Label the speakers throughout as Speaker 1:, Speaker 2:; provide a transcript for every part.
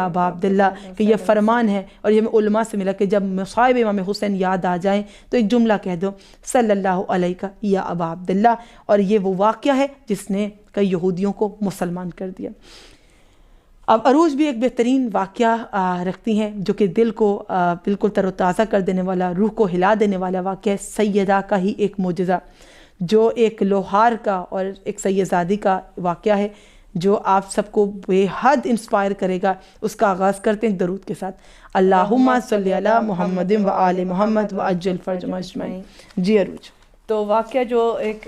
Speaker 1: ابا عبداللہ کہ یہ فرمان ہے، اور یہ علماء سے ملا کہ جب مصائب امام حسین یاد آ جائیں تو ایک جملہ کہہ دو صلی اللہ علیہ یا ابا عبداللہ، اور یہ وہ واقعہ ہے جس نے کئی یہودیوں کو مسلمان کر دیا۔ اب عروج بھی ایک بہترین واقعہ رکھتی ہیں جو کہ دل کو بالکل تر و تازہ کر دینے والا، روح کو ہلا دینے والا واقعہ ہے۔ سیدہ کا ہی ایک معجزہ جو ایک لوہار کا اور ایک سیدزادی کا واقعہ ہے جو آپ سب کو بے حد انسپائر کرے گا۔ اس کا آغاز کرتے ہیں درود کے ساتھ، اللہم صلی علی محمد و آل محمد و عجل فرجہم اجمعین۔ جی عروج۔
Speaker 2: تو واقعہ جو ایک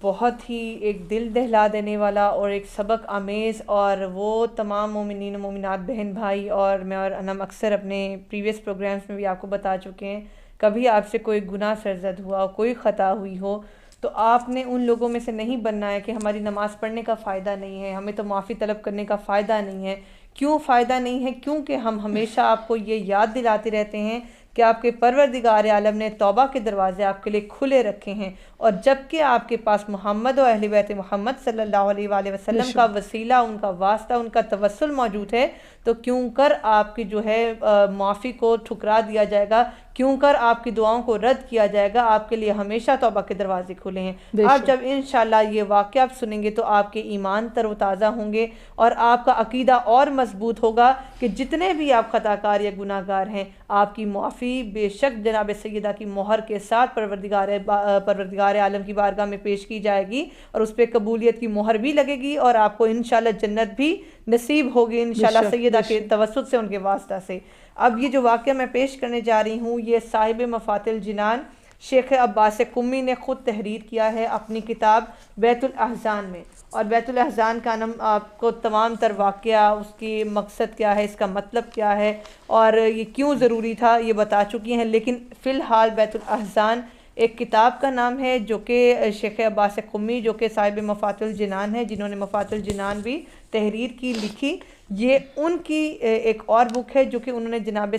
Speaker 2: بہت ہی ایک دل دہلا دینے والا اور ایک سبق آمیز، اور وہ تمام مومنین و مومنات بہن بھائی، اور میں اور انم اکثر اپنے پریویس پروگرامز میں بھی آپ کو بتا چکے ہیں، کبھی آپ سے کوئی گناہ سرزد ہوا، کوئی خطا ہوئی ہو تو آپ نے ان لوگوں میں سے نہیں بننا ہے کہ ہماری نماز پڑھنے کا فائدہ نہیں ہے، ہمیں تو معافی طلب کرنے کا فائدہ نہیں ہے۔ کیوں فائدہ نہیں ہے؟ کیونکہ ہم ہمیشہ آپ کو یہ یاد دلاتے رہتے ہیں کہ آپ کے پروردگار عالم نے توبہ کے دروازے آپ کے لیے کھلے رکھے ہیں، اور جب کہ آپ کے پاس محمد و اہل بیت محمد صلی اللہ علیہ وآلہ وسلم کا وسیلہ، ان کا واسطہ، ان کا توسل موجود ہے، تو کیوں کر آپ کی جو ہے معافی کو ٹھکرا دیا جائے گا، کیوں کر آپ کی دعاؤں کو رد کیا جائے گا؟ آپ کے لیے ہمیشہ توبہ کے دروازے کھلے ہیں۔ آپ جب انشاءاللہ یہ واقعہ آپ سنیں گے تو آپ کے ایمان تر و تازہ ہوں گے، اور آپ کا عقیدہ اور مضبوط ہوگا کہ جتنے بھی آپ خطا کار یا گناہ گار ہیں، آپ کی معافی بے شک جناب سیدہ کی مہر کے ساتھ پروردگار عالم کی بارگاہ میں پیش کی جائے گی، اور اس پہ قبولیت کی مہر بھی لگے گی، اور آپ کو انشاءاللہ جنت بھی نصیب ہوگی انشاءاللہ سیدہ کے توسط سے، ان کے واسطہ سے۔ اب یہ جو واقعہ میں پیش کرنے جا رہی ہوں، یہ صاحب مفاتح الجنان شیخ عباس قمی نے خود تحریر کیا ہے اپنی کتاب بیت الاحزان میں، اور بیت الاحزان کا نام آپ کو تمام تر واقعہ، اس کی مقصد کیا ہے، اس کا مطلب کیا ہے، اور یہ کیوں ضروری تھا، یہ بتا چکی ہیں۔ لیکن فی الحال بیت الاحزان ایک کتاب کا نام ہے جو کہ شیخ عباس قمی، جو کہ صاحب مفاتح الجنان ہے، جنہوں نے مفاتح الجنان بھی تحریر کی، لکھی، یہ ان کی ایک اور بک ہے جو کہ انہوں نے جناب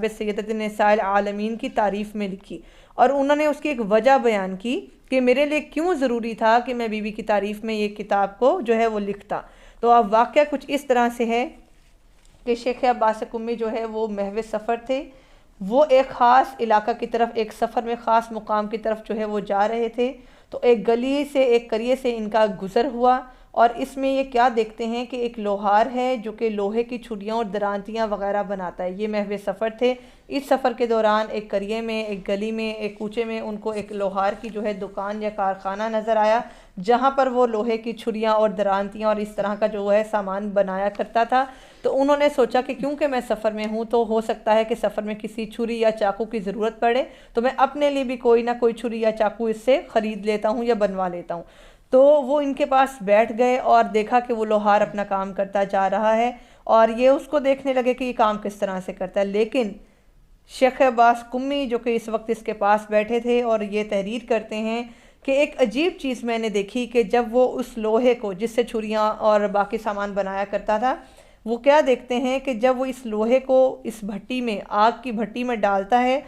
Speaker 2: سیدۃ نساء العالمین کی تعریف میں لکھی، اور انہوں نے اس کی ایک وجہ بیان کی کہ میرے لیے کیوں ضروری تھا کہ میں بی بی کی تعریف میں یہ کتاب کو جو ہے وہ لکھتا۔ تو اب واقعہ کچھ اس طرح سے ہے کہ شیخ عباس قمی جو ہے وہ محو سفر تھے، وہ ایک خاص علاقہ کی طرف، ایک سفر میں خاص مقام کی طرف جو ہے وہ جا رہے تھے، تو ایک گلی سے، ایک قریے سے ان کا گزر ہوا، اور اس میں یہ کیا دیکھتے ہیں کہ ایک لوہار ہے جو کہ لوہے کی چھڑیاں اور درانتیاں وغیرہ بناتا ہے۔ یہ محو سفر تھے۔ اس سفر کے دوران ایک قریے میں، ایک گلی میں، ایک کوچے میں ان کو ایک لوہار کی جو ہے دکان یا کارخانہ نظر آیا، جہاں پر وہ لوہے کی چھڑیاں اور درانتیاں اور اس طرح کا جو ہے سامان بنایا کرتا تھا۔ تو انہوں نے سوچا کہ کیونکہ میں سفر میں ہوں تو ہو سکتا ہے کہ سفر میں کسی چھری یا چاقو کی ضرورت پڑے، تو میں اپنے لیے بھی کوئی نہ کوئی چھری یا چاقو اس سے خرید لیتا ہوں یا بنوا لیتا ہوں۔ تو وہ ان کے پاس بیٹھ گئے اور دیکھا کہ وہ لوہار اپنا کام کرتا جا رہا ہے، اور یہ اس کو دیکھنے لگے کہ یہ کام کس طرح سے کرتا ہے۔ لیکن شیخ عباس قمی جو کہ اس وقت اس کے پاس بیٹھے تھے اور یہ تحریر کرتے ہیں کہ ایک عجیب چیز میں نے دیکھی کہ جب وہ اس لوہے کو، جس سے چھریاں اور باقی سامان بنایا کرتا تھا، وہ کیا دیکھتے ہیں کہ جب وہ اس لوہے کو اس بھٹی میں، آگ کی بھٹی میں ڈالتا ہے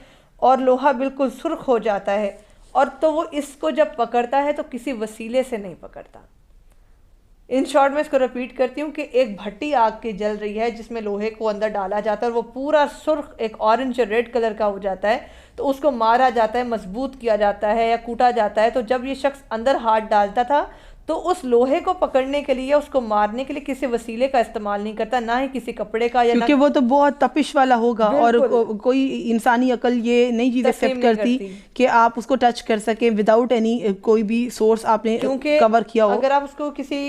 Speaker 2: اور لوہا بالکل سرخ ہو جاتا ہے، اور تو وہ اس کو جب پکڑتا ہے تو کسی وسیلے سے نہیں پکڑتا۔ ان شارٹ میں اس کو ریپیٹ کرتی ہوں کہ ایک بھٹی آگ کی جل رہی ہے جس میں لوہے کو اندر ڈالا جاتا ہے اور وہ پورا سرخ ایک اورنج اور ریڈ کلر کا ہو جاتا ہے، تو اس کو مارا جاتا ہے، مضبوط کیا جاتا ہے یا کوٹا جاتا ہے۔ تو جب یہ شخص اندر ہاتھ ڈالتا تھا تو اس لوہے کو پکڑنے کے لیے، اس کو مارنے کے لیے کسی وسیلے کا استعمال نہیں کرتا، نہ ہی کسی کپڑے کا، یا
Speaker 1: کیونکہ وہ تو بہت تپش والا ہوگا، اور کوئی انسانی عقل یہ نئی چیز ایکسیپٹ کرتی کہ آپ اس کو ٹچ کر سکیں وداؤٹ اینی کوئی بھی سورس آپ نے کور کیا ہو۔
Speaker 2: اگر آپ اس کو کسی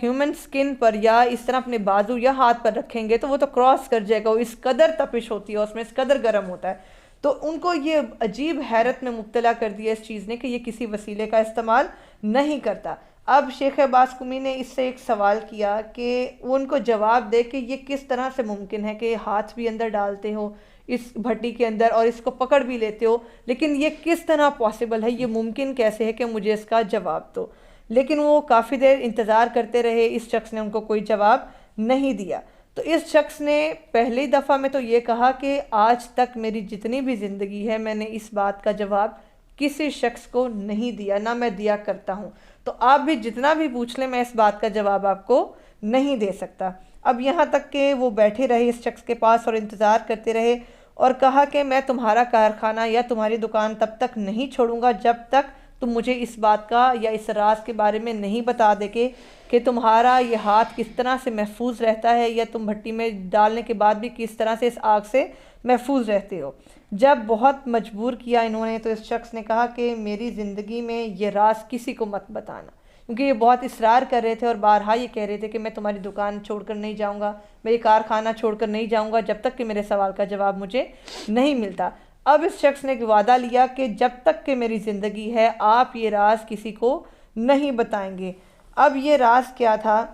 Speaker 2: ہیومن سکن پر یا اس طرح اپنے بازو یا ہاتھ پر رکھیں گے تو وہ تو کراس کر جائے گا، وہ اس قدر تپش ہوتی ہے، اس میں اس قدر گرم ہوتا ہے۔ تو ان کو یہ عجیب حیرت میں مبتلا کر دیا اس چیز نے کہ یہ کسی وسیلے کا استعمال نہیں کرتا۔ اب شیخ عباس قمی نے اس سے ایک سوال کیا کہ وہ ان کو جواب دے کہ یہ کس طرح سے ممکن ہے کہ ہاتھ بھی اندر ڈالتے ہو اس بھٹی کے اندر اور اس کو پکڑ بھی لیتے ہو، لیکن یہ کس طرح پاسبل ہے، یہ ممکن کیسے ہے کہ مجھے اس کا جواب دو۔ لیکن وہ کافی دیر انتظار کرتے رہے، اس شخص نے ان کو کوئی جواب نہیں دیا۔ تو اس شخص نے پہلی دفعہ میں تو یہ کہا کہ آج تک میری جتنی بھی زندگی ہے میں نے اس بات کا جواب کسی شخص کو نہیں دیا، نہ میں دیا کرتا ہوں، تو آپ بھی جتنا بھی پوچھ لیں میں اس بات کا جواب آپ کو نہیں دے سکتا۔ اب یہاں تک کہ وہ بیٹھے رہے اس شخص کے پاس اور انتظار کرتے رہے اور کہا کہ میں تمہارا کارخانہ یا تمہاری دکان تب تک نہیں چھوڑوں گا جب تک تم مجھے اس بات کا یا اس راز کے بارے میں نہیں بتا دے کہ تمہارا یہ ہاتھ کس طرح سے محفوظ رہتا ہے یا تم بھٹی میں ڈالنے کے بعد بھی کس طرح سے اس آگ سے محفوظ رہتے ہو۔ جب بہت مجبور کیا انہوں نے تو اس شخص نے کہا کہ میری زندگی میں یہ راز کسی کو مت بتانا، کیونکہ یہ بہت اصرار کر رہے تھے اور بارہا یہ کہہ رہے تھے کہ میں تمہاری دکان چھوڑ کر نہیں جاؤں گا، میری کارخانہ چھوڑ کر نہیں جاؤں گا جب تک کہ میرے سوال کا جواب مجھے نہیں ملتا۔ اب اس شخص نے ایک وعدہ لیا کہ جب تک کہ میری زندگی ہے آپ یہ راز کسی کو نہیں بتائیں گے۔ اب یہ راز کیا تھا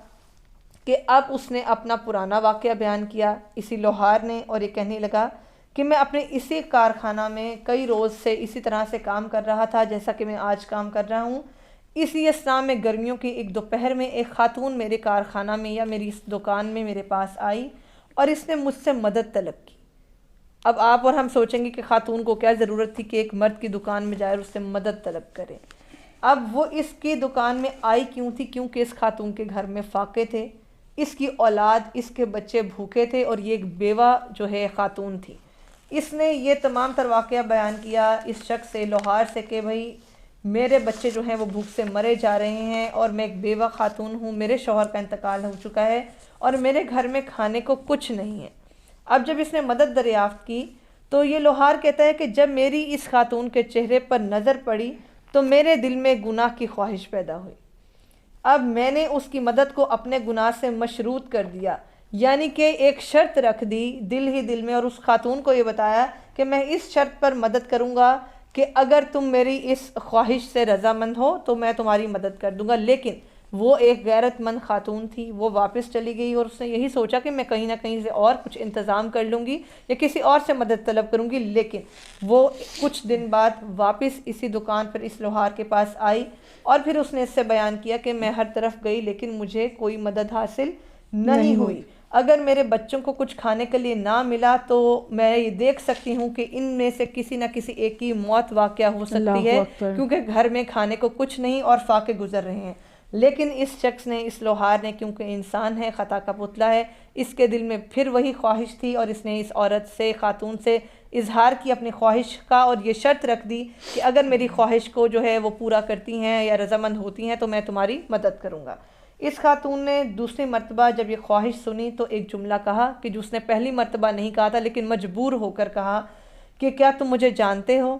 Speaker 2: کہ اب اس نے اپنا پرانا واقعہ بیان کیا اسی لوہار نے، اور یہ کہنے لگا کہ میں اپنے اسی کارخانہ میں کئی روز سے اسی طرح سے کام کر رہا تھا جیسا کہ میں آج کام کر رہا ہوں۔ اسی اثناء میں گرمیوں کی ایک دوپہر میں ایک خاتون میرے کارخانہ میں یا میری اس دکان میں میرے پاس آئی اور اس نے مجھ سے مدد طلب کی۔ اب آپ اور ہم سوچیں گے کہ خاتون کو کیا ضرورت تھی کہ ایک مرد کی دکان میں جائے اور اس سے مدد طلب کرے۔ اب وہ اس کی دکان میں آئی کیوں تھی؟ کیونکہ اس خاتون کے گھر میں فاقے تھے، اس کی اولاد، اس کے بچے بھوکے تھے اور یہ ایک بیوہ جو ہے خاتون تھی۔ اس نے یہ تمام تر واقعہ بیان کیا اس شخص سے، لوہار سے، کہ بھئی میرے بچے جو ہیں وہ بھوک سے مرے جا رہے ہیں اور میں ایک بیوہ خاتون ہوں، میرے شوہر کا انتقال ہو چکا ہے اور میرے گھر میں کھانے کو کچھ نہیں ہے۔ اب جب اس نے مدد دریافت کی تو یہ لوہار کہتا ہے کہ جب میری اس خاتون کے چہرے پر نظر پڑی تو میرے دل میں گناہ کی خواہش پیدا ہوئی۔ اب میں نے اس کی مدد کو اپنے گناہ سے مشروط کر دیا، یعنی کہ ایک شرط رکھ دی دل ہی دل میں، اور اس خاتون کو یہ بتایا کہ میں اس شرط پر مدد کروں گا کہ اگر تم میری اس خواہش سے رضامند ہو تو میں تمہاری مدد کر دوں گا۔ لیکن وہ ایک غیرت مند خاتون تھی، وہ واپس چلی گئی اور اس نے یہی سوچا کہ میں کہیں نہ کہیں سے اور کچھ انتظام کر لوں گی یا کسی اور سے مدد طلب کروں گی۔ لیکن وہ کچھ دن بعد واپس اسی دکان پر اس لوہار کے پاس آئی اور پھر اس نے اس سے بیان کیا کہ میں ہر طرف گئی لیکن مجھے کوئی مدد حاصل نہیں ہوئی۔ اگر میرے بچوں کو کچھ کھانے کے لیے نہ ملا تو میں یہ دیکھ سکتی ہوں کہ ان میں سے کسی نہ کسی ایک کی موت واقع ہو سکتی ہے، کیونکہ گھر میں کھانے کو کچھ نہیں اور فاقے گزر رہے ہیں۔ لیکن اس شخص نے، اس لوہار نے، کیونکہ انسان ہے، خطا کا پتلا ہے، اس کے دل میں پھر وہی خواہش تھی اور اس نے اس عورت سے، خاتون سے اظہار کی اپنی خواہش کا اور یہ شرط رکھ دی کہ اگر میری خواہش کو جو ہے وہ پورا کرتی ہیں یا رضامند ہوتی ہیں تو میں تمہاری مدد کروں گا۔ اس خاتون نے دوسری مرتبہ جب یہ خواہش سنی تو ایک جملہ کہا کہ جو اس نے پہلی مرتبہ نہیں کہا تھا لیکن مجبور ہو کر کہا کہ کیا تم مجھے جانتے ہو؟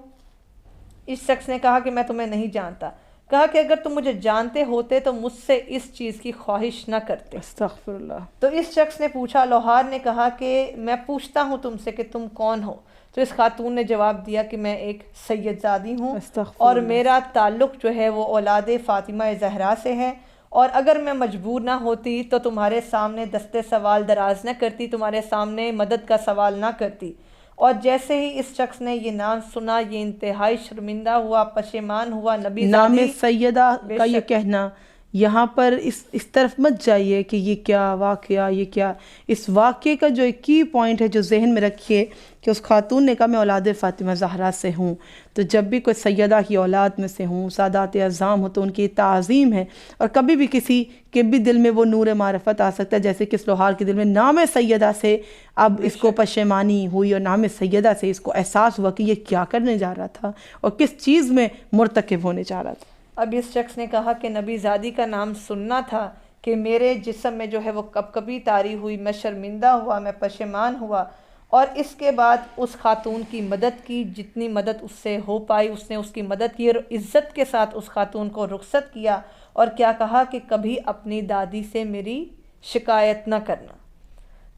Speaker 2: اس شخص نے کہا کہ میں تمہیں نہیں جانتا۔ کہا کہ اگر تم مجھے جانتے ہوتے تو مجھ سے اس چیز کی خواہش نہ کرتے۔
Speaker 1: استغفر اللہ۔
Speaker 2: تو اس شخص نے پوچھا، لوہار نے کہا کہ میں پوچھتا ہوں تم سے کہ تم کون ہو؟ تو اس خاتون نے جواب دیا کہ میں ایک سید زادی ہوں اور میرا تعلق جو ہے وہ اولاد فاطمہ زہرا سے ہے، اور اگر میں مجبور نہ ہوتی تو تمہارے سامنے دستے سوال دراز نہ کرتی، تمہارے سامنے مدد کا سوال نہ کرتی۔ اور جیسے ہی اس شخص نے یہ نام سنا یہ انتہائی شرمندہ ہوا، پشیمان ہوا۔ نبی
Speaker 1: نام سیدہ کا یہ کہنا، یہاں پر اس طرف مت جائیے کہ یہ کیا واقعہ، یہ کیا، اس واقعے کا جو ایک کی پوائنٹ ہے جو ذہن میں رکھیے کہ اس خاتون نے کہا میں اولاد فاطمہ زہرا سے ہوں، تو جب بھی کوئی سیدہ کی اولاد میں سے ہوں، سادات اعظام ہو، تو ان کی تعظیم ہے، اور کبھی بھی کسی کے بھی دل میں وہ نور معرفت آ سکتا ہے، جیسے کہ اس لوہار کے دل میں نام سیدہ سے اب اس کو پشیمانی ہوئی اور نام سیدہ سے اس کو احساس ہوا کہ یہ کیا کرنے جا رہا تھا اور کس چیز میں مرتکب ہونے جا رہا تھا۔
Speaker 2: اب اس شخص نے کہا کہ نبی زادی کا نام سننا تھا کہ میرے جسم میں جو ہے وہ کب کبھی طاری ہوئی، میں شرمندہ ہوا، میں پشیمان ہوا، اور اس کے بعد اس خاتون کی مدد کی، جتنی مدد اس سے ہو پائی اس نے اس کی مدد کی، اور عزت کے ساتھ اس خاتون کو رخصت کیا، اور کیا کہا کہ کبھی اپنی دادی سے میری شکایت نہ کرنا۔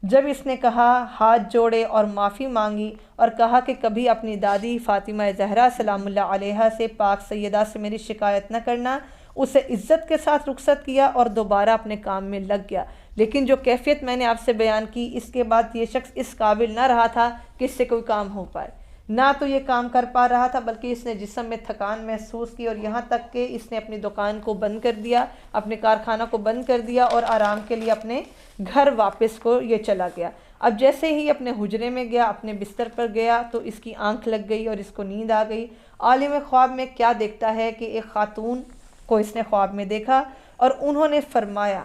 Speaker 2: جب اس نے کہا، ہاتھ جوڑے اور معافی مانگی اور کہا کہ کبھی اپنی دادی فاطمہ زہرا سلام اللہ علیہا سے، پاک سیدہ سے میری شکایت نہ کرنا، اسے عزت کے ساتھ رخصت کیا اور دوبارہ اپنے کام میں لگ گیا۔ لیکن جو کیفیت میں نے آپ سے بیان کی، اس کے بعد یہ شخص اس قابل نہ رہا تھا کہ اس سے کوئی کام ہو پائے، نہ تو یہ کام کر پا رہا تھا بلکہ اس نے جسم میں تھکان محسوس کی، اور یہاں تک کہ اس نے اپنی دکان کو بند کر دیا، اپنے کارخانہ کو بند کر دیا اور آرام کے لیے اپنے گھر واپس کو یہ چلا گیا۔ اب جیسے ہی اپنے حجرے میں گیا، اپنے بستر پر گیا تو اس کی آنکھ لگ گئی اور اس کو نیند آ گئی۔ عالم خواب میں کیا دیکھتا ہے کہ ایک خاتون کو اس نے خواب میں دیکھا اور انہوں نے فرمایا،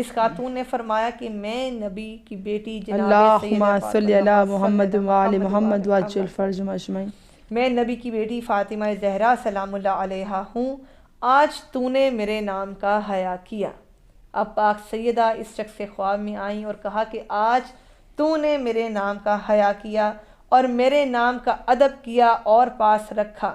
Speaker 2: اس خاتون نے فرمایا کہ میں نبی کی بیٹی جناب
Speaker 1: اللہم صلی علی محمد وآل محمد وعجل فرجہم اجمعین،
Speaker 2: میں نبی کی بیٹی فاطمہ زہرا سلام اللہ علیہا ہوں، آج تو نے میرے نام کا حیا کیا۔ اب پاک سیدہ اس شخص کے خواب میں آئیں اور کہا کہ آج تو نے میرے نام کا حیا کیا اور میرے نام کا ادب کیا اور پاس رکھا،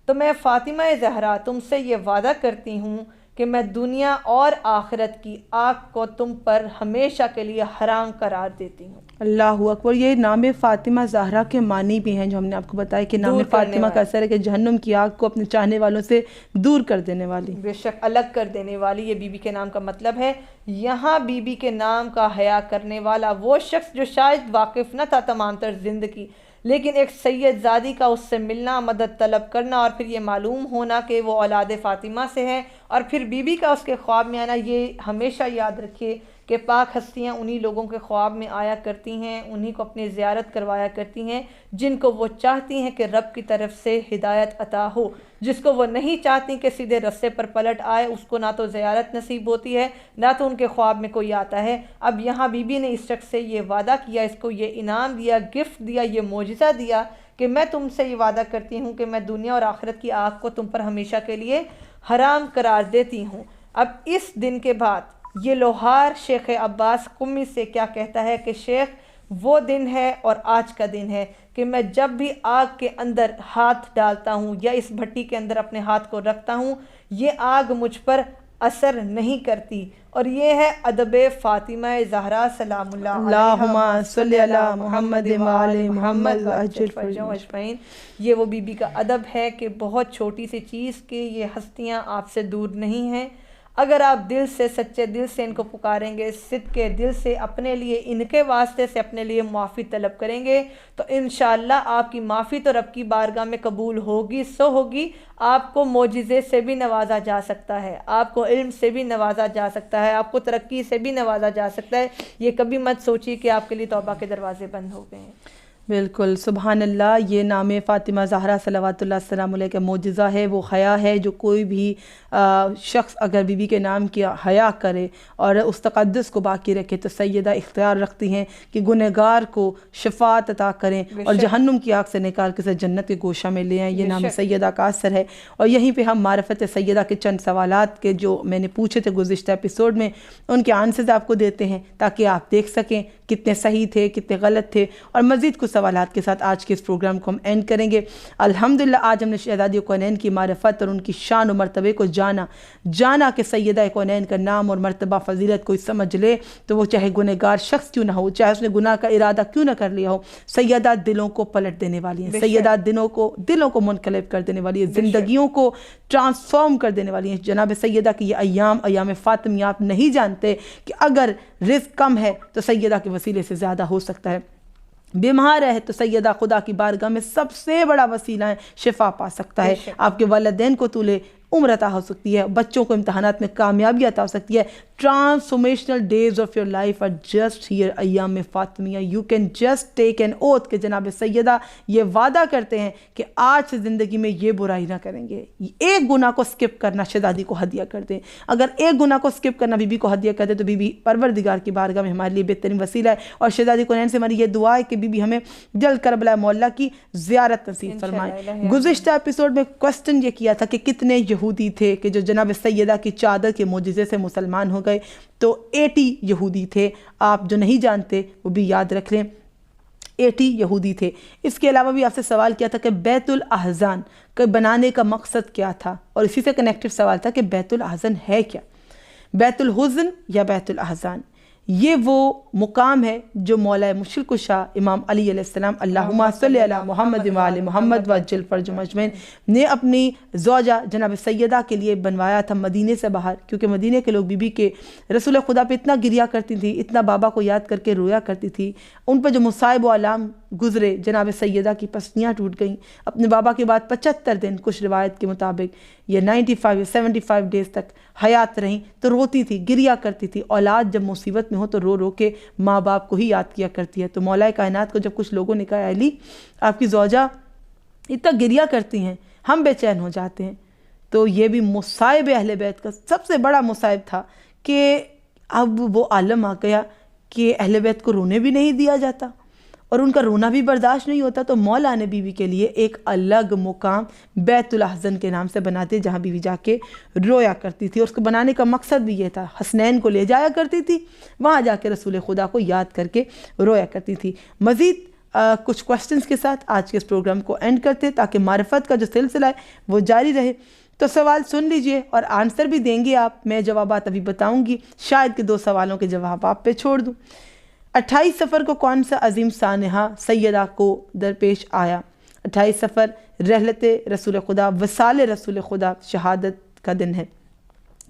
Speaker 2: تو میں فاطمہ زہرا تم سے یہ وعدہ کرتی ہوں کہ میں دنیا اور آخرت کی آگ کو تم پر ہمیشہ کے لیے حرام قرار دیتی ہوں۔
Speaker 1: اللہ اکبر۔ یہ نام فاطمہ زہرا کے معنی بھی ہیں جو ہم نے آپ کو بتایا کہ نام فاطمہ کا اثر ہے کہ جہنم کی آگ کو اپنے چاہنے والوں سے دور کر دینے والی،
Speaker 2: بے شک الگ کر دینے والی، یہ بی بی کے نام کا مطلب ہے۔ یہاں بی بی کے نام کا حیا کرنے والا وہ شخص جو شاید واقف نہ تھا تمام تر زندگی، لیکن ایک سید زادی کا اس سے ملنا، مدد طلب کرنا اور پھر یہ معلوم ہونا کہ وہ اولاد فاطمہ سے ہے، اور پھر بی بی کا اس کے خواب میں آنا، یہ ہمیشہ یاد رکھیے کہ پاک ہستیاں انہی لوگوں کے خواب میں آیا کرتی ہیں، انہی کو اپنی زیارت کروایا کرتی ہیں جن کو وہ چاہتی ہیں کہ رب کی طرف سے ہدایت عطا ہو، جس کو وہ نہیں چاہتی کہ سیدھے رستے پر پلٹ آئے، اس کو نہ تو زیارت نصیب ہوتی ہے نہ تو ان کے خواب میں کوئی آتا ہے۔ اب یہاں بی بی نے اس شخص سے یہ وعدہ کیا، اس کو یہ انعام دیا، گفٹ دیا، یہ معجزہ دیا کہ میں تم سے یہ وعدہ کرتی ہوں کہ میں دنیا اور آخرت کی آگ کو تم پر ہمیشہ کے لیے حرام قرار دیتی ہوں۔ اب اس دن کے بعد یہ لوہار شیخ عباس قمی سے کیا کہتا ہے کہ شیخ وہ دن ہے اور آج کا دن ہے کہ میں جب بھی آگ کے اندر ہاتھ ڈالتا ہوں یا اس بھٹی کے اندر اپنے ہاتھ کو رکھتا ہوں، یہ آگ مجھ پر اثر نہیں کرتی، اور یہ ہے ادب فاطمہ زہرا سلام اللہ
Speaker 1: اللہم صلی علی محمد وآل محمد وعجل
Speaker 2: فرجہم اجمعین۔ یہ وہ بی بی کا ادب ہے کہ بہت چھوٹی سی چیز کہ یہ ہستیاں آپ سے دور نہیں ہیں، اگر آپ دل سے سچے دل سے ان کو پکاریں گے، صدقے دل سے اپنے لیے ان کے واسطے سے اپنے لیے معافی طلب کریں گے، تو انشاءاللہ آپ کی معافی تو رب کی بارگاہ میں قبول ہوگی سو ہوگی۔ آپ کو معجزے سے بھی نوازا جا سکتا ہے، آپ کو علم سے بھی نوازا جا سکتا ہے، آپ کو ترقی سے بھی نوازا جا سکتا ہے۔ یہ کبھی مت سوچیے کہ آپ کے لیے توبہ کے دروازے بند ہو گئے ہیں۔
Speaker 1: بالکل سبحان اللہ۔ یہ نام فاطمہ زہرا صلوات اللہ السلام علیہ کا معجزہ ہے، وہ حیا ہے جو کوئی بھی شخص اگر بی بی کے نام کی حیا کرے اور اس تقدس کو باقی رکھے تو سیدہ اختیار رکھتی ہیں کہ گنہگار کو شفاعت عطا کریں اور جہنم کی آگ سے نکال کے جنت کے گوشہ میں لے آئیں۔ یہ نام سیدہ کا اثر ہے، اور یہیں پہ ہم معرفت سیدہ کے چند سوالات کے جو میں نے پوچھے تھے گزشتہ ایپیسوڈ میں، ان کے آنسرز آپ کو دیتے ہیں تاکہ آپ دیکھ سکیں کتنے صحیح تھے کتنے غلط تھے، اور مزید کچھ سوالات کے ساتھ آج کے اس پروگرام کو ہم اینڈ کریں گے۔ الحمدللہ آج ہم نے شہزادی کونین کی معرفت اور ان کی شان و مرتبے کو جانا کہ سیدہ کونین کا نام اور مرتبہ فضیلت کوئی سمجھ لے تو وہ چاہے گنہگار شخص کیوں نہ ہو، چاہے اس نے گناہ کا ارادہ کیوں نہ کر لیا ہو، سیدہ دلوں کو پلٹ دینے والی ہیں، سیدہ دلوں کو منقلب کر دینے والی ہیں، زندگیوں کو ٹرانسفارم کر دینے والی ہیں۔ جناب سیدہ کی یہ ایام فاطمیہ آپ نہیں جانتے کہ اگر رزق کم ہے تو سیدہ کے وسیلے سے زیادہ ہو سکتا ہے، بیمار ہے تو سیدہ خدا کی بارگاہ میں سب سے بڑا وسیلہ ہے، شفا پا سکتا ہے، آپ کے والدین کو طول عمر عطا ہو سکتی ہے، بچوں کو امتحانات میں کامیابی عطا ہو سکتی ہے۔ Transformational days of your life are just here ایام فاطمیہ۔ You can just take an oath کہ جناب سیدہ یہ وعدہ کرتے ہیں کہ آج سے زندگی میں یہ برائی نہ کریں گے، ایک گناہ کو سکپ کرنا شہزادی کو ہدیہ کر دیں، اگر ایک گناہ کو سکپ کرنا بی بی کو ہدیہ کر دیں تو بی بی پروردگار کی بارگاہ میں ہمارے لیے بہترین وسیلہ ہے، اور شہزادی کونین سے ہماری یہ دعا ہے کہ بی بی ہمیں جلد کربلا مولا کی زیارت نصیب فرمائے۔ گزشتہ ایپیسوڈ میں کوسچن یہ کیا تھا کہ کتنے یہودی تھے کہ جو جناب سیدہ کی چادر کے معجزے سے مسلمان ہو گئے، تو 80 یہودی تھے۔ آپ جو نہیں جانتے وہ بھی یاد رکھ لیں، 80 یہودی تھے۔ اس کے علاوہ بھی آپ سے سوال کیا تھا کہ بیت الاحزان کے بنانے کا مقصد کیا تھا، اور اسی سے کنیکٹڈ سوال تھا کہ بیت الاحزان ہے کیا، بیت الحزن یا بیت الاحزان۔ یہ وہ مقام ہے جو مولا مشکل کشا امام علی علیہ السلام اللہم صلی علی محمد وآل محمد وعجل فرجہم اجمعین نے اپنی زوجہ جناب سیدہ کے لیے بنوایا تھا مدینے سے باہر، کیونکہ مدینے کے لوگ بی بی کے رسول خدا پہ اتنا گریا کرتی تھی، اتنا بابا کو یاد کر کے رویا کرتی تھی، ان پہ جو مصائب و علام گزرے، جناب سیدہ کی پسلیاں ٹوٹ گئیں، اپنے بابا کے بعد 75 دن کچھ روایت کے مطابق یہ 95 یا 75 ڈیز تک حیات رہیں، تو روتی تھی، گریا کرتی تھی۔ اولاد جب مصیبت میں ہو تو رو رو کے ماں باپ کو ہی یاد کیا کرتی ہے، تو مولا کائنات کو جب کچھ لوگوں نے کہا علی آپ کی زوجہ اتنا گریا کرتی ہیں، ہم بے چین ہو جاتے ہیں، تو یہ بھی مصائب اہل بیت کا سب سے بڑا مصائب تھا کہ اب وہ عالم آ گیا کہ اہل بیت کو رونے بھی نہیں دیا جاتا اور ان کا رونا بھی برداشت نہیں ہوتا، تو مولا نے بیوی کے لیے ایک الگ مقام بیت الاحزن کے نام سے بنا دیا، جہاں بیوی جا کے رویا کرتی تھی، اور اس کو بنانے کا مقصد بھی یہ تھا، حسنین کو لے جایا کرتی تھی، وہاں جا کے رسول خدا کو یاد کر کے رویا کرتی تھی۔ مزید کچھ کوسچنز کے ساتھ آج کے اس پروگرام کو اینڈ کرتے تاکہ معرفت کا جو سلسلہ ہے وہ جاری رہے۔ تو سوال سن لیجئے اور آنسر بھی دیں گے آپ، میں جوابات ابھی بتاؤں گی، شاید کہ 2 سوالوں کے جواب آپ پہ چھوڑ دوں۔ 28 سفر کو کون سا عظیم سانحہ سیدہ کو درپیش آیا؟ 28 سفر رحلت رسول خدا، وصال رسول خدا، شہادت کا دن ہے،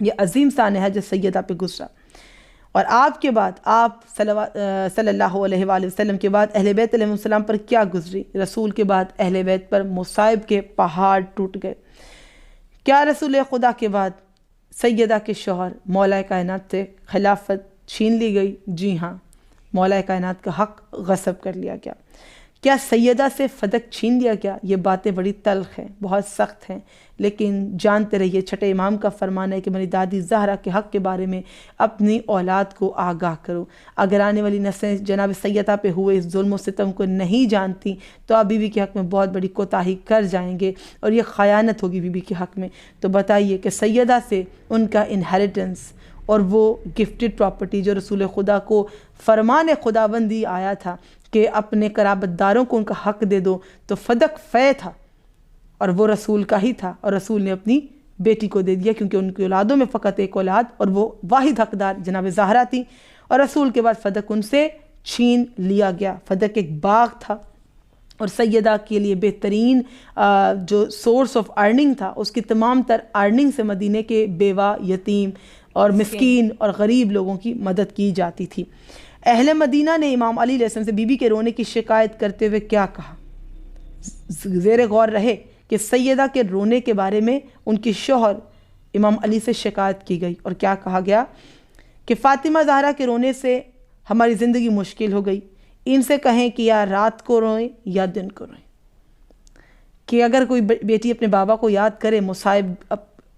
Speaker 1: یہ عظیم سانحہ جو سیدہ پہ گزرا۔ اور آپ کے بعد آپ صلی اللہ علیہ وآلہ وسلم کے بعد اہل بیت علیہ السلام پر کیا گزری؟ رسول کے بعد اہل بیت پر مصائب کے پہاڑ ٹوٹ گئے۔ کیا رسول خدا کے بعد سیدہ کے شوہر مولا کائنات سے خلافت چھین لی گئی؟ جی ہاں، مولا کائنات کا حق غصب کر لیا گیا۔ کیا سیدہ سے فدق چھین لیا گیا؟ یہ باتیں بڑی تلخ ہیں، بہت سخت ہیں، لیکن جانتے رہیے چھٹے امام کا فرمان ہے کہ میری دادی زہرا کے حق کے بارے میں اپنی اولاد کو آگاہ کرو۔ اگر آنے والی نسلیں جناب سیدہ پہ ہوئے اس ظلم و ستم کو نہیں جانتی تو آپ بیوی کے حق میں بہت بڑی کوتاہی کر جائیں گے، اور یہ خیانت ہوگی بیوی کے حق میں۔ تو بتائیے کہ سیدہ سے ان کا انہیریٹنس اور وہ گفٹڈ پراپرٹی جو رسول خدا کو فرمان خداوندی آیا تھا کہ اپنے قرابت داروں کو ان کا حق دے دو، تو فدق فے تھا اور وہ رسول کا ہی تھا، اور رسول نے اپنی بیٹی کو دے دیا، کیونکہ ان کی اولادوں میں فقط ایک اولاد اور وہ واحد حقدار جناب زہرا تھی، اور رسول کے بعد فدق ان سے چھین لیا گیا۔ فدق ایک باغ تھا اور سیدہ کے لیے بہترین جو سورس آف ارننگ تھا، اس کی تمام تر ارننگ سے مدینے کے بیوہ، یتیم اور مسکین اور غریب لوگوں کی مدد کی جاتی تھی۔ اہل مدینہ نے امام علی علیہ السلام سے بی بی کے رونے کی شکایت کرتے ہوئے کیا کہا؟ زیر غور رہے کہ سیدہ کے رونے کے بارے میں ان کی شوہر امام علی سے شکایت کی گئی، اور کیا کہا گیا کہ فاطمہ زہرا کے رونے سے ہماری زندگی مشکل ہو گئی، ان سے کہیں کہ یا رات کو روئیں یا دن کو روئیں۔ کہ اگر کوئی بیٹی اپنے بابا کو یاد کرے مصائب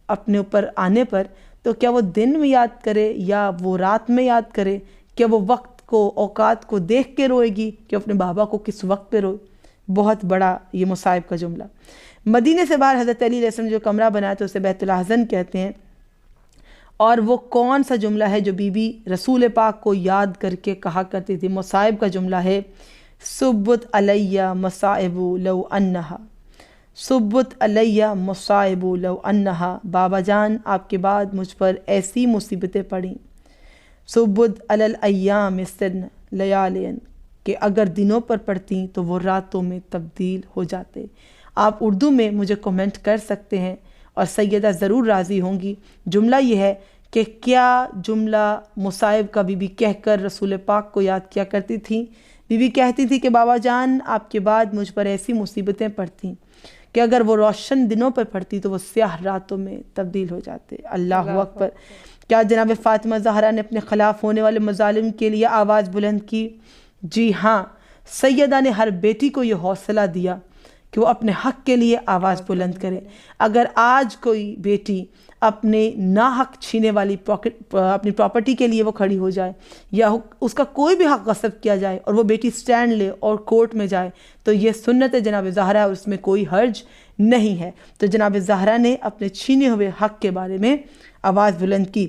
Speaker 1: اپنے اوپر آنے پر، تو کیا وہ دن میں یاد کرے یا وہ رات میں یاد کرے؟ کیا وہ وقت کو، اوقات کو دیکھ کے روئے گی کہ اپنے بابا کو کس وقت پہ روئے؟ بہت بڑا یہ مصائب کا جملہ۔ مدینے سے باہر حضرت علی علیہ السلام جو کمرہ بنایا تو اسے بیت الاحزن کہتے ہیں، اور وہ کون سا جملہ ہے جو بی بی رسول پاک کو یاد کر کے کہا کرتی تھی؟ مصائب کا جملہ ہے، صبت علیہ مصائب لو انہا، صبت علیہ مصائب لو انہا، بابا جان آپ کے بعد مجھ پر ایسی مصیبتیں پڑیں، صبت علی الایام سن لیالین، کہ اگر دنوں پر پڑھتی تو وہ راتوں میں تبدیل ہو جاتے۔ آپ اردو میں مجھے کومنٹ کر سکتے ہیں اور سیدہ ضرور راضی ہوں گی۔ جملہ یہ ہے کہ کیا جملہ مصائب کا بی بی کہہ کر رسول پاک کو یاد کیا کرتی تھی؟ بی بی کہتی تھی کہ بابا جان آپ کے بعد مجھ پر ایسی مصیبتیں پڑھتیں کہ اگر وہ روشن دنوں پر پڑھتی تو وہ سیاہ راتوں میں تبدیل ہو جاتے۔ اللہ اکبر۔ کیا جناب فاطمہ زہرا نے اپنے خلاف ہونے والے مظالم کے لیے آواز بلند کی؟ جی ہاں، سیدہ نے ہر بیٹی کو یہ حوصلہ دیا کہ وہ اپنے حق کے لیے آواز بلند کرے۔ اگر آج کوئی بیٹی اپنے ناحق چھینے والی اپنی پراپرٹی کے لیے وہ کھڑی ہو جائے، یا اس کا کوئی بھی حق غصب کیا جائے اور وہ بیٹی سٹینڈ لے اور کورٹ میں جائے، تو یہ سنت جناب زہرا اور اس میں کوئی حرج نہیں ہے۔ تو جناب زہرا نے اپنے چھینے ہوئے حق کے بارے میں آواز بلند کی۔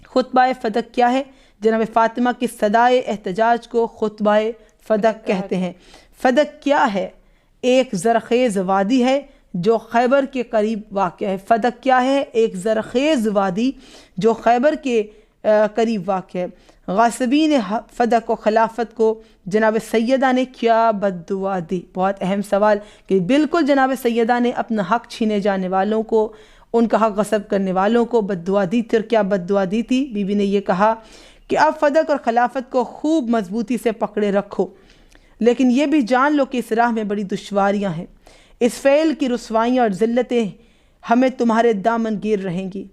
Speaker 1: خطبہ فدق کیا ہے؟ جناب فاطمہ کی صدائے احتجاج کو خطبہ فدق کہتے ہیں۔ فدق کیا ہے؟ ایک زرخیز وادی ہے جو خیبر کے قریب واقع ہے۔ فدق کیا ہے؟ ایک زرخیز وادی جو خیبر کے قریب واقع ہے۔ غاصبین فدق و خلافت کو جناب سیدہ نے کیا بد دعا دی؟ بہت اہم سوال، کہ بالکل جناب سیدہ نے اپنا حق چھینے جانے والوں کو، ان کا حق غصب کرنے والوں کو بد دعا دی تھی۔ اور کیا بد دعا دی تھی؟ بی بی نے یہ کہا کہ آپ فدق اور خلافت کو خوب مضبوطی سے پکڑے رکھو، لیکن یہ بھی جان لو کہ اس راہ میں بڑی دشواریاں ہیں، اس فعل کی رسوائیاں اور ذلتیں ہمیں تمہارے دامن گیر رہیں گی،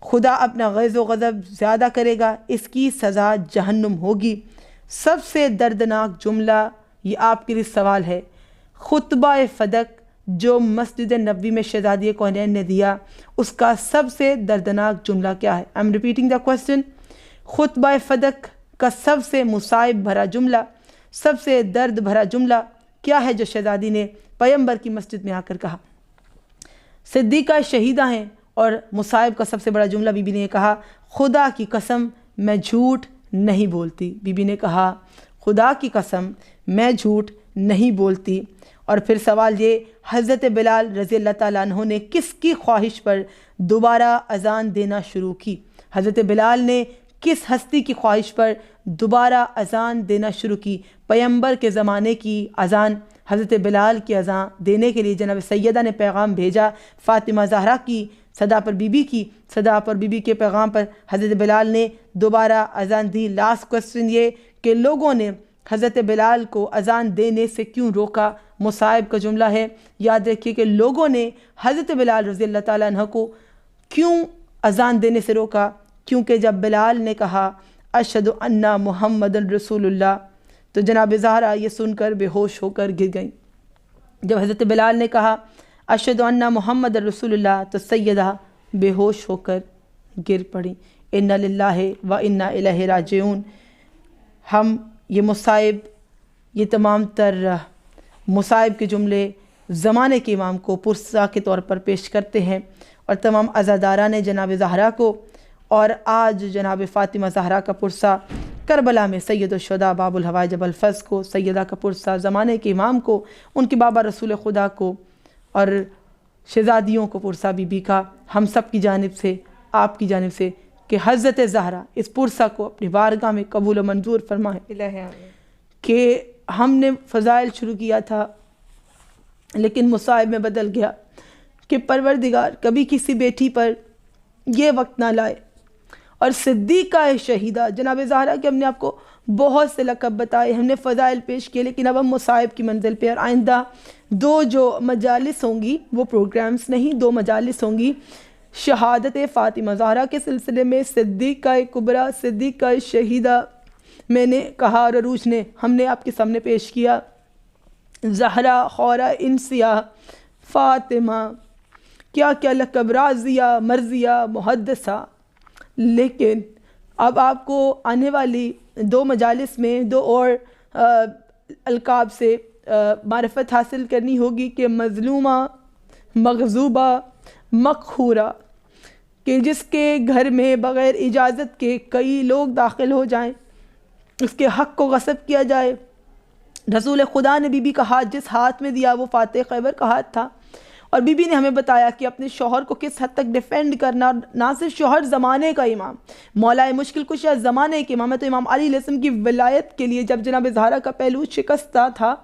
Speaker 1: خدا اپنا غیظ و غضب زیادہ کرے گا، اس کی سزا جہنم ہوگی۔ سب سے دردناک جملہ یہ آپ کے لیے سوال ہے، خطبہ فدق جو مسجد نبوی میں شہزادی کونین نے دیا، اس کا سب سے دردناک جملہ کیا ہے؟ I'm repeating the question. خطبہ فدق کا سب سے مصائب بھرا جملہ، سب سے درد بھرا جملہ کیا ہے جو شہزادی نے پیغمبر کی مسجد میں آ کر کہا؟ صدیقہ شہیدہ ہیں اور مصائب کا سب سے بڑا جملہ بی بی نے کہا، خدا کی قسم میں جھوٹ نہیں بولتی۔ بی بی نے کہا خدا کی قسم میں جھوٹ نہیں بولتی۔ اور پھر سوال یہ، حضرت بلال رضی اللہ تعالیٰ عنہ نے کس کی خواہش پر دوبارہ اذان دینا شروع کی؟ حضرت بلال نے کس ہستی کی خواہش پر دوبارہ اذان دینا شروع کی؟ پیغمبر کے زمانے کی اذان، حضرت بلال کی اذان دینے کے لیے جناب سیدہ نے پیغام بھیجا، فاطمہ زہرا کی صدا پر بی بی کی صدا پر بی بی کے پیغام پر حضرت بلال نے دوبارہ اذان دی۔ لاسٹ کوسچن یہ کہ لوگوں نے حضرت بلال کو اذان دینے سے کیوں روکا؟ مصائب کا جملہ ہے، یاد رکھیے کہ لوگوں نے حضرت بلال رضی اللہ تعالیٰ عنہ کو کیوں اذان دینے سے روکا؟ کیونکہ جب بلال نے کہا اشہد ان محمد رسول اللہ تو جناب زہرا یہ سن کر بے ہوش ہو کر گر گئیں۔ جب حضرت بلال نے کہا اشہد ان محمد رسول اللہ تو سیدہ بے ہوش ہو کر گر پڑیں۔ انا للہ و انا الیہ راجعون۔ ہم یہ مصائب، یہ تمام تر مصائب کے جملے زمانے کے امام کو پرسہ کے طور پر پیش کرتے ہیں اور تمام عزاداران جناب زہرا کو، اور آج جناب فاطمہ زہرا کا پرسہ کربلا میں سید الشہداء باب الحوائج الفض کو، سیدہ کا پرسہ زمانے کے امام کو، ان کے بابا رسول خدا کو، اور شہزادیوں کو پرسہ بی بی کا، ہم سب کی جانب سے، آپ کی جانب سے کہ حضرت زہرا اس پرسہ کو اپنی بارگاہ میں قبول و منظور فرمائیں۔ کہ ہم نے فضائل شروع کیا تھا لیکن مصائب میں بدل گیا، کہ پروردگار کبھی کسی بیٹی پر یہ وقت نہ لائے۔ اور صدیقہ شہیدہ جناب زہرا کے ہم نے آپ کو بہت سے لقب بتائے، ہم نے فضائل پیش کیے، لیکن اب ہم مصائب کی منزل پہ، اور آئندہ دو جو مجالس ہوں گی وہ پروگرامز نہیں، دو مجالس ہوں گی شہادت فاطمہ زہرا کے سلسلے میں، صدیقہ کبریٰ، صدیقہ شہیدہ میں نے کہا اور عروج نے ہم نے آپ کے سامنے پیش کیا، زہرا، خورہ، انسیہ، فاطمہ، کیا کیا لقب، رازیہ، مرضیہ، محدثہ۔ لیکن اب آپ کو آنے والی دو مجالس میں دو اور القاب سے معرفت حاصل کرنی ہوگی کہ مظلومہ، مغضوبہ، مقہورہ، کہ جس کے گھر میں بغیر اجازت کے کئی لوگ داخل ہو جائیں، اس کے حق کو غصب کیا جائے۔ رسول خدا نے بی بی کا ہاتھ جس ہاتھ میں دیا وہ فاتح خیبر کا ہاتھ تھا، اور بی بی نے ہمیں بتایا کہ اپنے شوہر کو کس حد تک ڈیفینڈ کرنا، نہ صرف شوہر زمانے کا امام، مولا مشکل کشا زمانے کے امام ہے، تو امام علی علیہ السلام کی ولایت کے لیے جب جناب زہرا کا پہلو شکستہ تھا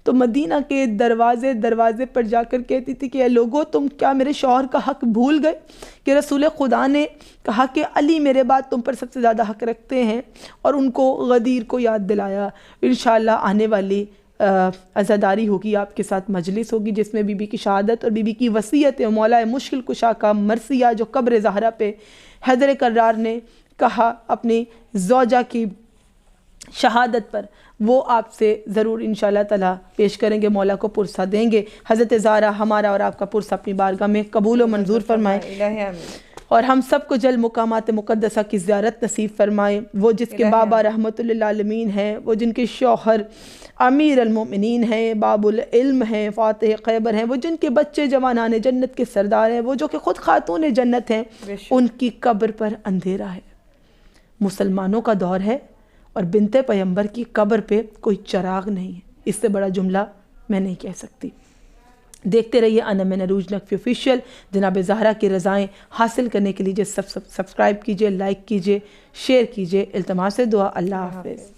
Speaker 1: تو مدینہ کے دروازے پر جا کر کہتی تھی کہ اے لوگو تم کیا میرے شوہر کا حق بھول گئے؟ کہ رسول خدا نے کہا کہ علی میرے بعد تم پر سب سے زیادہ حق رکھتے ہیں، اور ان کو غدیر کو یاد دلایا۔ انشاءاللہ آنے والی عزاداری ہوگی، آپ کے ساتھ مجلس ہوگی جس میں بی بی کی شہادت اور بی بی کی وصیت مولا مشکل کشا کا مرثیہ جو قبر زہرا پہ حیدر کرار نے کہا اپنی زوجہ کی شہادت پر، وہ آپ سے ضرور انشاءاللہ تعالیٰ پیش کریں گے، مولا کو پرسہ دیں گے۔ حضرت زہرا ہمارا اور آپ کا پرسہ اپنی بارگاہ میں قبول و منظور فرمائے، اور ہم سب کو جل مقامات مقدسہ کی زیارت نصیب فرمائے۔ وہ جس کے بابا رحمت للعالمین ہیں، وہ جن کے شوہر امیر المومنین ہیں، باب العلم ہیں، فاتح خیبر ہیں، وہ جن کے بچے جوانان جنت کے سردار ہیں، وہ جو کہ خود خاتون جنت ہیں، ان کی قبر پر اندھیرا ہے۔ مسلمانوں کا دور ہے اور بنت پیغمبر کی قبر پہ کوئی چراغ نہیں ہے، اس سے بڑا جملہ میں نہیں کہہ سکتی۔ دیکھتے رہیے انا من عروج نقفی آفیشیل۔ جناب زہرا کی رضائیں حاصل کرنے کے لیے سبسکرائب کیجئے، لائک کیجئے، شیئر کیجئے۔ التماس دعا۔ اللہ حافظ۔